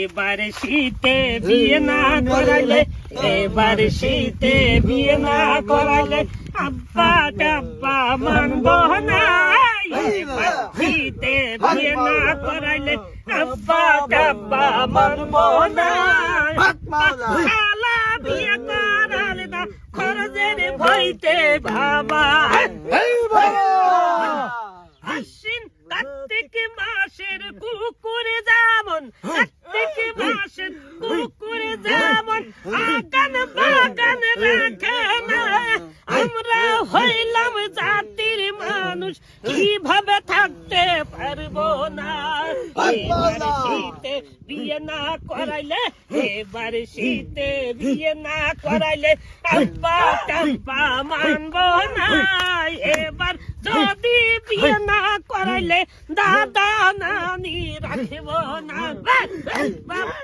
এবার শীতে বিয়ে না করাইলে, এবার শীতে বিয়ে না করাইলে আব্বা টাব্বা মানব না। এবার শীতে বিয়ে না করাইলে আব্বা টাব্বা মানব না। শালা বিয়ে করালে না খরচের ভইতে বাবা। আশ্বিন কার্তিক মাসের কুকুর যেমন, কার্তিক মাসের কুকুর যেমন আগান বাগান রাখে না, আমরা হইলাম জাতির মানুষ কিভাবে থাকতে পারবো না। এবার শীতে বিয়ে না করাইলে, এবার শীতে বিয়ে না করাইলে আব্বা টাব্বা মানবো না। এবার যদি বিয়ে না করাইলে দাদা নানি রাখব না। বাবা